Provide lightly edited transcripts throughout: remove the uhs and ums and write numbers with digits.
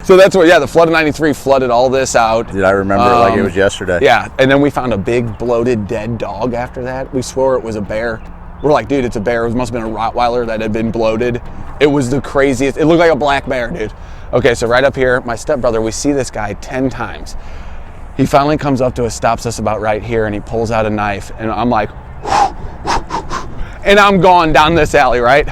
So that's where, yeah, the flood of 93 flooded all this out. Dude, I remember it like it was yesterday. Yeah, and then we found a big bloated dead dog after that. We swore it was a bear. We're like, dude, it's a bear. It must have been a Rottweiler that had been bloated. It was the craziest. It looked like a black bear, dude. Okay, so right up here, my stepbrother, we see this guy 10 times. He finally comes up to us, stops us about right here, and he pulls out a knife, and I'm like, and I'm gone down this alley, right?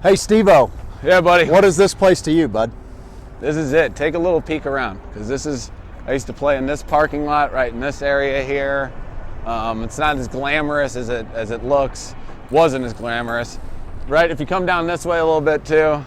Hey, Steve-O. Yeah, buddy. What is this place to you, bud? This is it. Take a little peek around, because this is, I used to play in this parking lot right in this area here. It's not as glamorous as it looks. Wasn't as glamorous. Right, if you come down this way a little bit too,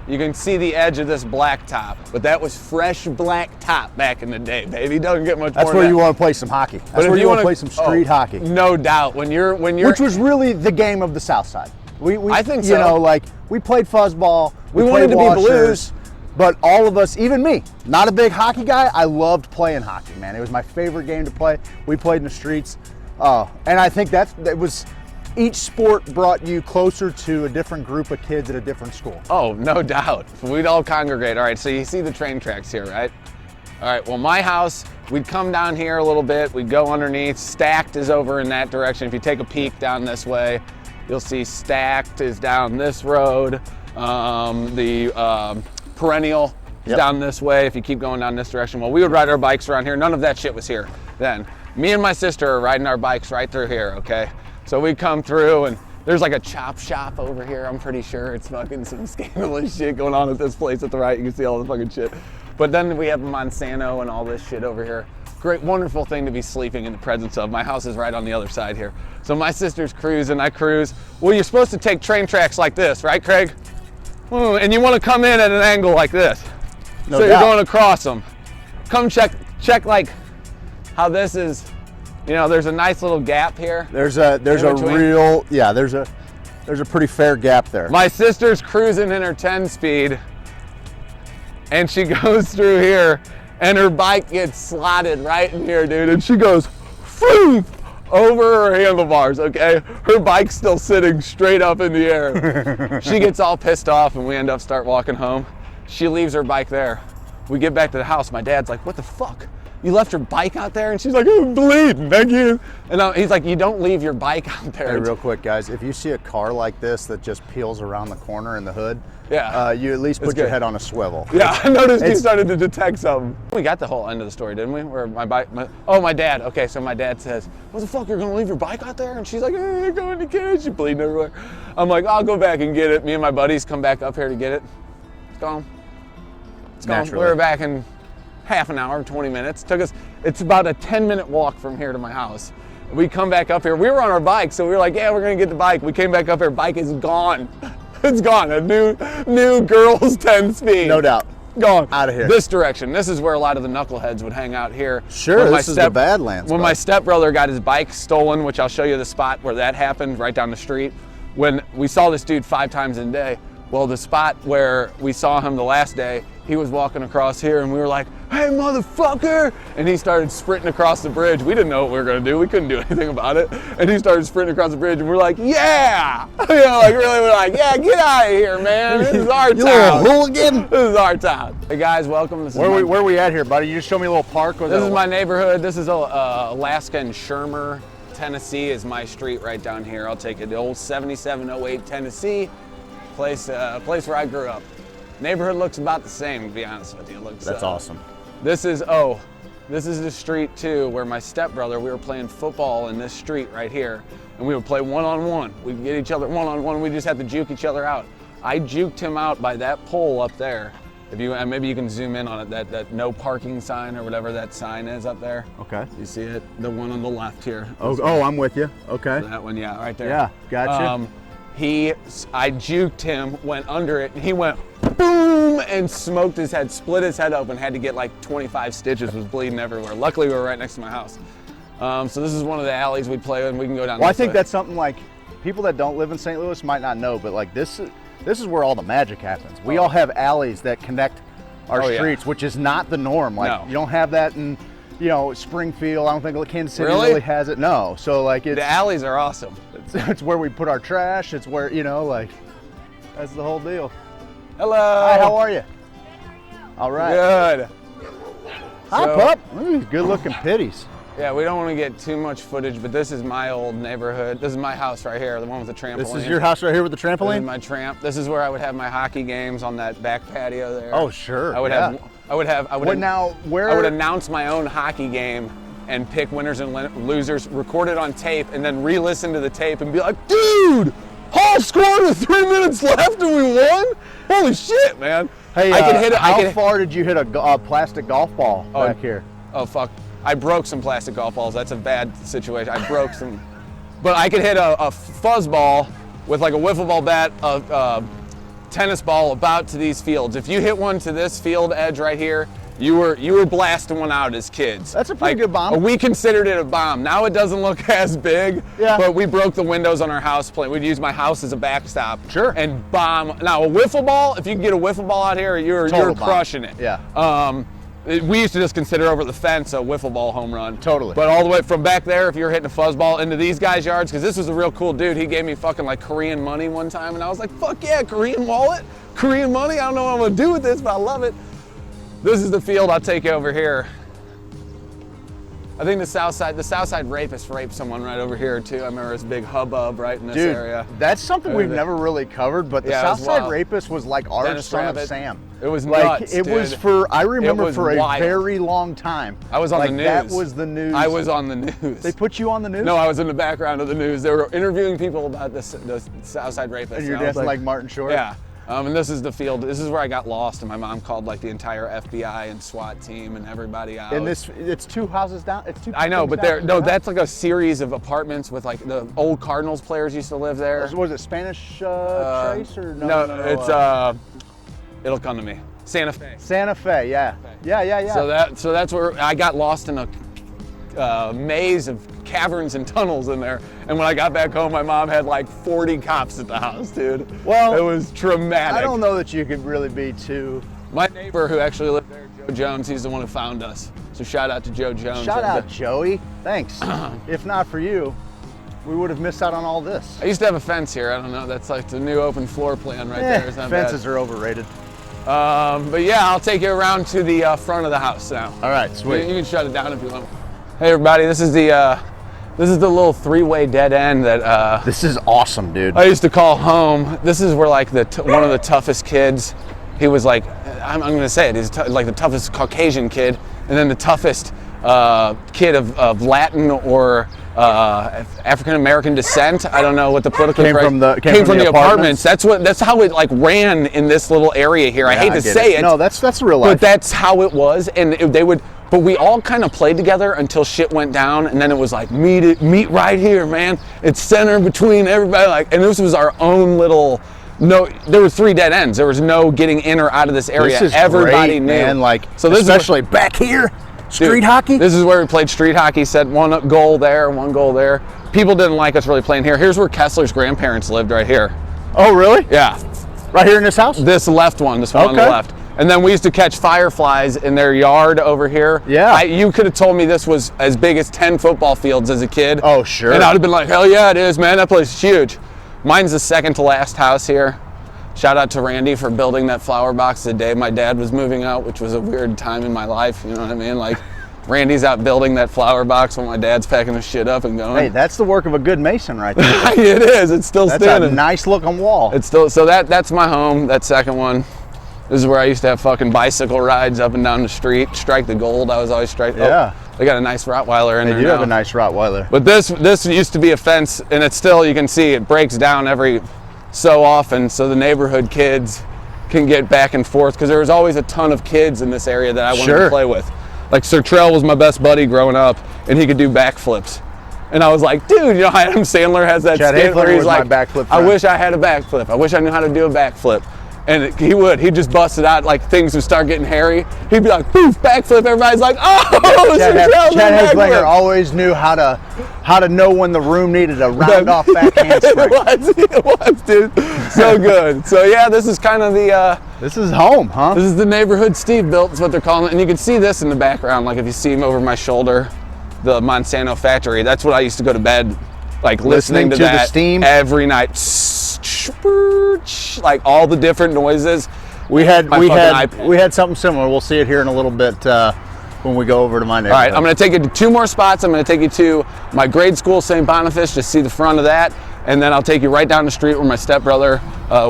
you can see the edge of this black top. But that was fresh black top back in the day, baby. Doesn't get much more That's than where that. you want to play some hockey. That's where you want to play some street hockey. No doubt. When you're Which was really the game of the South Side. I think so. You know, like, we played fuzzball. We played wanted to be washers, Blues. But all of us, even me, not a big hockey guy, I loved playing hockey, man. It was my favorite game to play. We played in the streets. And I think that was, each sport brought you closer to a different group of kids at a different school. Oh, no doubt. We'd all congregate. All right, so you see the train tracks here, right? All right, well, my house, we'd come down here a little bit. We'd go underneath. Stacked is over in that direction. If you take a peek down this way, you'll see Stacked is down this road. The Perennial is down this way if you keep going down this direction. Well, we would ride our bikes around here. None of that shit was here then. Me and my sister are riding our bikes right through here, okay? So we come through and there's like a chop shop over here. I'm pretty sure it's fucking some scandalous shit going on at this place at the right. You can see all the fucking shit. But then we have Monsanto and all this shit over here. Great, wonderful thing to be sleeping in the presence of. My house is right on the other side here. So my sister's cruising, I cruise. Well, you're supposed to take train tracks like this, right, Craig? And you want to come in at an angle like this. No so doubt. you're going across them. Come check like how this is, you know, there's a nice little gap here. There's a real, yeah, there's a pretty fair gap there. My sister's cruising in her 10 speed and she goes through here and her bike gets slotted right in here, dude. And she goes, phew, over her handlebars, okay? Her bike's still sitting straight up in the air. She gets all pissed off and we end up start walking home. She leaves her bike there. We get back to the house. My dad's like, what the fuck? You left your bike out there? And she's like, I'm bleeding, thank you. And he's like, you don't leave your bike out there. Hey, real quick, guys, if you see a car like this that just peels around the corner in the hood, yeah, you at least put your head on a swivel. Yeah, I noticed you started to detect something. We got the whole end of the story, didn't we? Where my dad. Okay, so my dad says, what the fuck, you're gonna leave your bike out there? And she's like, you're going to get it. She's bleeding everywhere. I'm like, I'll go back and get it. Me and my buddies come back up here to get it. It's gone. It's gone. Naturally. We were back in half an hour, 20 minutes. It's about a 10-minute walk from here to my house. We come back up here. We were on our bike, so we were like, yeah, we're gonna get the bike. We came back up here, bike is gone. It's gone, a new girl's 10 speed. No doubt. Gone. Out of here. This direction. This is where a lot of the knuckleheads would hang out here. Sure, this is the Badlands. When my stepbrother got his bike stolen, which I'll show you the spot where that happened, right down the street, when we saw this dude 5 times in a day, well, the spot where we saw him the last day, he was walking across here and we were like, hey, motherfucker! And he started sprinting across the bridge. We didn't know what we were gonna do. We couldn't do anything about it. And he started sprinting across the bridge and we're like, yeah! You know, like really, we're like, yeah, get out of here, man. This is our You town. little hooligan. This is our town. Hey guys, welcome. This is Where are we at here, buddy? You just show me a little park. This is my neighborhood. This is Alaska and Shermer, Tennessee is my street right down here. I'll take it. The old 7708 Tennessee, place where I grew up. Neighborhood looks about the same, to be honest with you. It looks, That's awesome. This is the street too, where my stepbrother, we were playing football in this street right here, and we would play one-on-one. We'd get each other one-on-one, we just have to juke each other out. I juked him out by that pole up there. If you, maybe you can zoom in on it, that no parking sign or whatever that sign is up there. Okay. You see it? The one on the left here. Oh, I'm with you. Okay. That one, yeah, right there. Yeah, gotcha. I juked him, went under it, and he went boom and smoked his head, split his head open, had to get like 25 stitches, was bleeding everywhere. Luckily, we were right next to my house. So this is one of the alleys we'd play in. We can go down. Well, I this think way. that's something like people that don't live in St. Louis might not know, but like this is where all the magic happens. We all have alleys that connect our streets, which is not the norm. Like No. you don't have that in Springfield. I don't think Kansas City Really? really has it. No. So like The it's alleys are awesome. it's where we put our trash. It's where that's the whole deal. Hello. Hi, how are you? All right. Good. Hi, So- pup. Ooh, good looking pitties. Yeah, we don't want to get too much footage, but this is my old neighborhood. This is my house right here, the one with the trampoline. This is your house right here with the This is trampoline? my tramp. This is where I would have my hockey games on that back patio there. Oh, sure. I would yeah. have. I would have. I would. What now? Where? I would announce my own hockey game and pick winners and losers, record it on tape, and then re-listen to the tape and be like, "Dude, Hall scored with 3 minutes left and we won! Holy shit, man!" Hey, I could hit it. how far did you hit a plastic golf ball back here? Oh fuck! I broke some plastic golf balls. That's a bad situation. I broke some, but I could hit a fuzz ball with like a wiffle ball bat, a tennis ball about to these fields. If you hit one to this field edge right here, you were blasting one out as kids. That's a pretty good bomb. We considered it a bomb. Now it doesn't look as big. Yeah. But we broke the windows on our house playing. We'd use my house as a backstop. Sure. And bomb. Now a wiffle ball, if you can get a wiffle ball out here, you're Total bomb. crushing it. Yeah. We used to just consider over the fence a wiffle ball home run. Totally. But all the way from back there, if you're hitting a fuzz ball into these guys' yards, because this was a real cool dude. He gave me fucking like Korean money one time, and I was like, fuck yeah, Korean wallet, Korean money. I don't know what I'm gonna do with this, but I love it. This is the field. I'll take you over here. I think the south side rapist raped someone right over here too. I remember this big hubbub right in this Dude, area. that's something Right we've there. never really covered, but the Yeah, it was Southside wild. Rapist was like our Dennis Son of Rabbit. Sam. It was like nuts, it was dude. for I remember was for a wild. very long time. I was on like the news. That was the news. I was on the news. They put you on the news? No, I was in the background of the news. They were interviewing people about the Southside rapists. And you're I was dancing like Martin Short? Yeah. And this is the field. This is where I got lost, and my mom called like the entire FBI and SWAT team and everybody out. And it's 2 houses down. It's 2. I know, things but down. that's like a series of apartments with like the old Cardinals players used to live there. Was it Spanish Trace or no? No, it's it'll come to me. Santa Fe. Santa Fe. Yeah. Yeah. So that's where I got lost in a maze of caverns and tunnels in there. And when I got back home, my mom had like 40 cops at the house, dude. Well, it was traumatic. I don't know that you could really be too. My neighbor who actually lived there, Joe Jones, he's the one who found us. So shout out to Joe Jones. Shout out, Joey. Thanks. If not for you, we would have missed out on all this. I used to have a fence here. I don't know. That's like the new open floor plan right there. It's not Fences bad. are overrated. But yeah, I'll take you around to the front of the house now. All right, sweet. You can shut it down if you want. Hey everybody, this is the little 3-way dead end that This is awesome, dude. I used to call home. This is where like one of the toughest kids. He was like, I'm gonna say it. He's like the toughest Caucasian kid, and then the toughest kid of Latin or African American descent. I don't know what the political Came from the apartments. That's how it like ran in this little area here. I hate to say it. No, that's real life. But that's how it was, and they would. But we all kind of played together until shit went down, and then it was like meet right here, man. It's center between everybody, like, and this was our own little. No, there were 3 dead ends. There was no getting in or out of this area. This is Everybody great, knew. man. Like, so this especially back here, street hockey. This is where we played street hockey. Set 1 goal there, 1 goal there. People didn't like us really playing here. Here's where Kessler's grandparents lived, right here. Oh, really? Yeah. Right here in this house? This left one, this one on the left. And then we used to catch fireflies in their yard over here. Yeah. You could have told me this was as big as 10 football fields as a kid. Oh, sure. And I'd have been like, hell yeah, it is, man. That place is huge. Mine's the second to last house here. Shout out to Randy for building that flower box the day my dad was moving out, which was a weird time in my life. You know what I mean? Like, Randy's out building that flower box while my dad's packing his shit up and going. Hey, that's the work of a good mason right there. It is. It's still That's standing. a nice looking wall. It's still, so that's my home, that second one. This is where I used to have fucking bicycle rides up and down the street. Strike the gold, I was always striking. Yeah. Oh, they got a nice Rottweiler in They there do now. have a nice Rottweiler. But this used to be a fence, and it's still, you can see it breaks down every so often, so the neighborhood kids can get back and forth, because there was always a ton of kids in this area that I wanted to play with. Like Sir Trell was my best buddy growing up, and he could do backflips. And I was like, dude, you know, Adam Sandler has that Chad skit where Hayfler he's was like, my backflip I friend. wish I had a backflip. I wish I knew how to do a backflip. And he'd just bust it out, like things would start getting hairy. He'd be like, poof, backflip. Everybody's like, oh, Chad Heslinger always knew how to know when the room needed a round off back handspring. It was, dude. So good. So yeah, this is kind of the this is home, huh? This is the neighborhood Steve built, is what they're calling it. And you can see this in the background, like if you see him over my shoulder, the Monsanto factory. That's what I used to go to bed, like listening to that the steam every night. Like all the different noises. We had something similar. We'll see it here in a little bit when we go over to my neighborhood. All right, I'm going to take you to 2 more spots. I'm going to take you to my grade school, St. Boniface, just see the front of that, and then I'll take you right down the street where my stepbrother,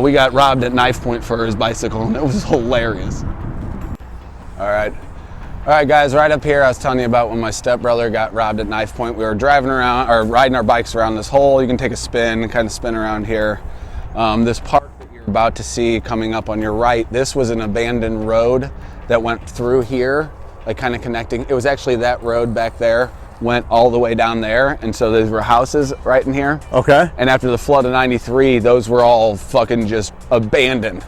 we got robbed at Knifepoint for his bicycle, and it was hilarious. All right, guys, right up here, I was telling you about when my stepbrother got robbed at Knifepoint. We were driving around, or riding our bikes around this hole. You can take a spin and kind of spin around here. This park that you're about to see coming up on your right, this was an abandoned road that went through here, like kind of connecting. It was actually that road back there went all the way down there, and so there were houses right in here. Okay. And after the flood of '93, those were all fucking just abandoned.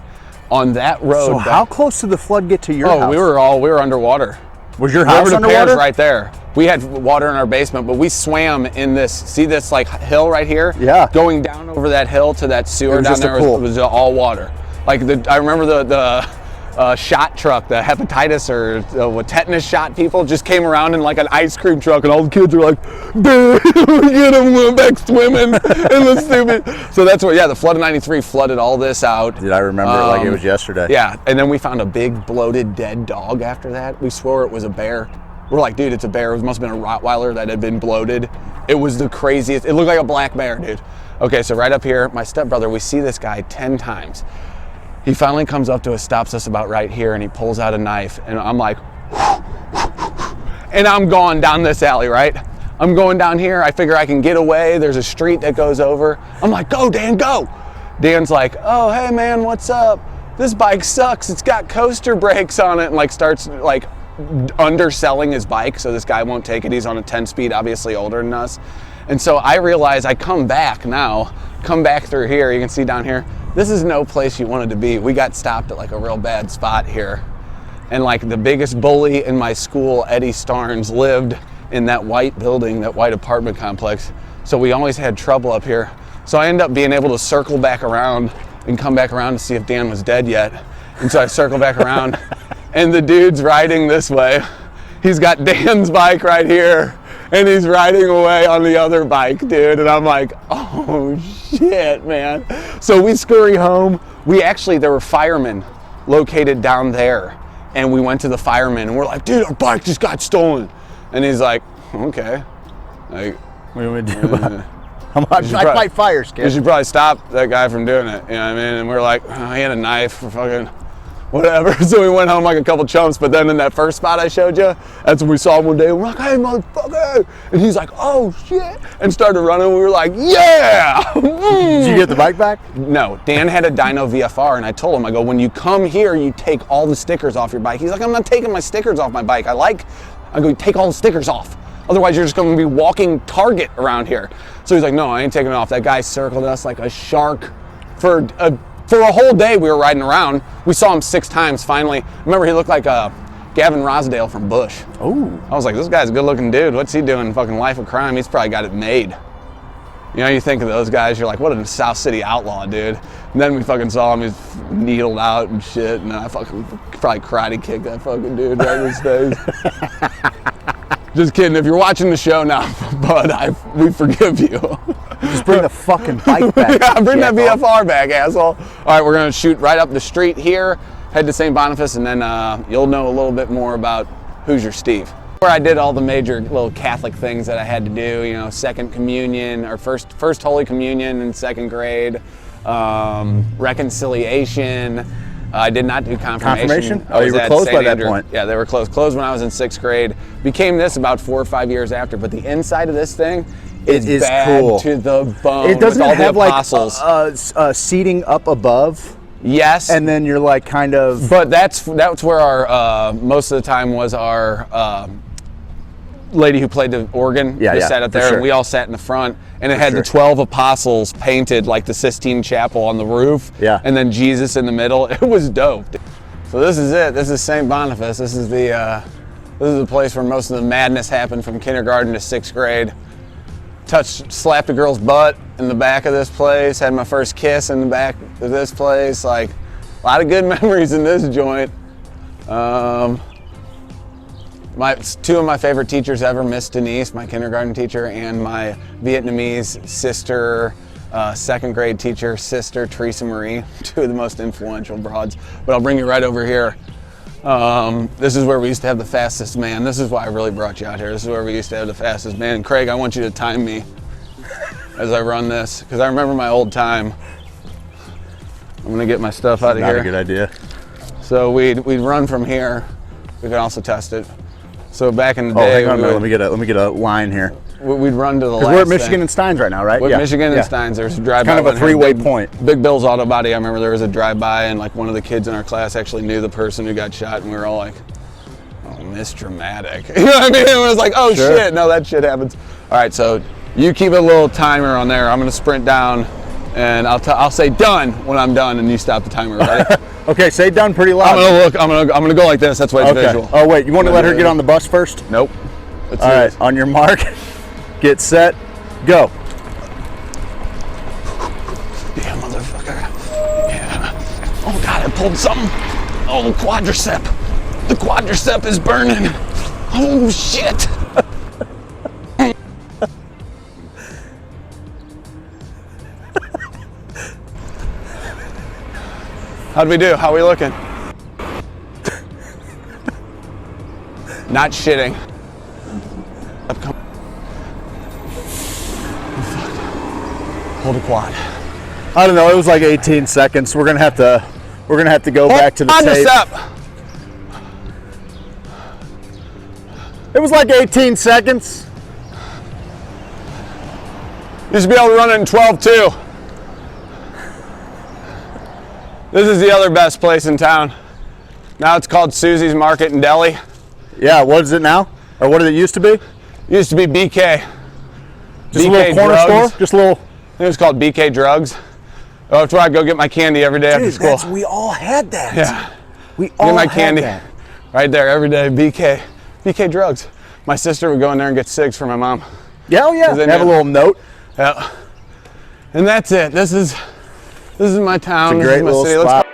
On that road. So how close did the flood get to your house? Oh, we were underwater. Was your house underwater? Right there. We had water in our basement, but we swam in this. See this like hill right here? Yeah. Going down over that hill to that sewer down there was all water. Like I remember the shot truck, the hepatitis or tetanus shot people just came around in like an ice cream truck, and all the kids were like, "Dude, get them, went back swimming." It was stupid. So that's what. Yeah, the flood of '93 flooded all this out. Did I remember it like it was yesterday? Yeah, and then we found a big bloated dead dog after that. We swore it was a bear. We're like, dude, it's a bear. It must have been a Rottweiler that had been bloated. It was the craziest. It looked like a black bear, dude. Okay, so right up here, my stepbrother, we see this guy 10 times. He finally comes up to us, stops us about right here, and he pulls out a knife, and I'm like, and I'm going down this alley, right? I'm going down here. I figure I can get away. There's a street that goes over. I'm like, go, Dan, go. Dan's like, oh, hey, man, what's up? This bike sucks. It's got coaster brakes on it, and like starts like underselling his bike, so this guy won't take it. He's on a 10-speed, obviously older than us. And so I realize I come back through here. You can see down here, this is no place you wanted to be. We got stopped at like a real bad spot here. And like the biggest bully in my school, Eddie Starnes, lived in that white building, that white apartment complex. So we always had trouble up here. So I ended up being able to circle back around and come back around to see if Dan was dead yet. And so I circle back around, and the dude's riding this way. He's got Dan's bike right here, and he's riding away on the other bike, dude. And I'm like, oh shit, man. So we scurry home. There were firemen located down there, and we went to the firemen, and we're like, dude, our bike just got stolen. And he's like, okay. Like, what do we do about it? I fight fires, kid. You should probably stop that guy from doing it. You know what I mean? And we're like, oh, he had a knife for fucking whatever. So we went home like a couple chumps. But then in that first spot I showed you, that's when we saw him one day. We're like, hey, motherfucker. And he's like, oh, shit. And started running. We were like, yeah. Did you get the bike back? No. Dan had a dyno VFR. And I told him, I go, when you come here, you take all the stickers off your bike. He's like, I'm not taking my stickers off my bike. I go, take all the stickers off. Otherwise, you're just going to be walking Target around here. So he's like, no, I ain't taking it off. That guy circled us like a shark for a whole day. We were riding around. We saw him 6 times finally. Remember, he looked like Gavin Rosdale from Bush. Oh. I was like, this guy's a good-looking dude. What's he doing? Fucking life of crime. He's probably got it made. You know, you think of those guys, you're like, what a South City outlaw, dude. And then we fucking saw him, he's needled out and shit, and I fucking probably karate kicked that fucking dude right in his face. Just kidding. If you're watching the show now, bud, we forgive you. Just bring the fucking bike back. Yeah, bring that VFR back, asshole. All right, we're going to shoot right up the street here, head to St. Boniface, and then you'll know a little bit more about Hoosier Steve. Where I did all the major little Catholic things that I had to do, you know, second communion, or first Holy Communion in 2nd grade, reconciliation. I did not do confirmation. Oh, you were closed by that point. Yeah, they were closed. Closed when I was in 6th grade. Became this about 4 or 5 years after. But the inside of this thing is bad cool. to the bone. It doesn't have like seating up above. Yes. And then you're like kind of. But that's where our most of the time was our lady who played the organ just sat up there, and we all sat in the front, and it had the 12 apostles painted like the Sistine Chapel on the roof, and then Jesus in the middle. It was dope. So this is it. This is St. Boniface. This is the place where most of the madness happened from kindergarten to 6th grade. Slapped a girl's butt in the back of this place. Had my first kiss in the back of this place. Like, a lot of good memories in this joint. Two of my favorite teachers ever, Miss Denise, my kindergarten teacher, and my Vietnamese sister, 2nd grade teacher, Sister Teresa Marie, 2 of the most influential broads. But I'll bring you right over here. This is where we used to have the fastest man. This is why I really brought you out here. This is where we used to have the fastest man. Craig, I want you to time me as I run this, because I remember my old time. I'm gonna get my stuff out of here. Not a good idea. So we'd run from here. We can also test it. So back in the day, hang on, let me get a line here. We'd run to the last. We're at Michigan and Steins right now, right? We're at Michigan and Steins. There's a drive-by. Kind of a three-way point. Big Bill's Auto Body. I remember there was a drive-by, and like one of the kids in our class actually knew the person who got shot, and we were all like, "Oh, Miss Dramatic." You know what I mean? It was like, "Oh shit, no, that shit happens." All right, so you keep a little timer on there. I'm gonna sprint down, and I'll say done when I'm done, and you stop the timer. Ready? Okay, say done pretty loud. I'm gonna go like this. That's why it's visual. Oh wait, you want to let her get on the bus first? Nope. All right, on your mark, get set, go. Yeah, motherfucker. Yeah. Oh God, I pulled something. Oh, the quadricep. The quadricep is burning. Oh shit. How'd we do? How are we looking? Not shitting. Hold a quad. I don't know. It was like 18 seconds. We're gonna have to go back to the tape. It was like 18 seconds. Used to be able to run it in 12-2. This is the other best place in town. Now it's called Susie's Market and Deli. Yeah, what is it now? Or what did it used to be? It used to be BK. Just BK a little corner Drugs. store? Just a little. I think it was called BK Drugs. Oh, that's where I go get my candy every day after school. We all had that. Yeah. We all get my had candy that. right there every day. BK Drugs. My sister would go in there and get cigs for my mom. Yeah, oh yeah. They have a little note. Yeah. And that's it. This is my town. It's a great little spot.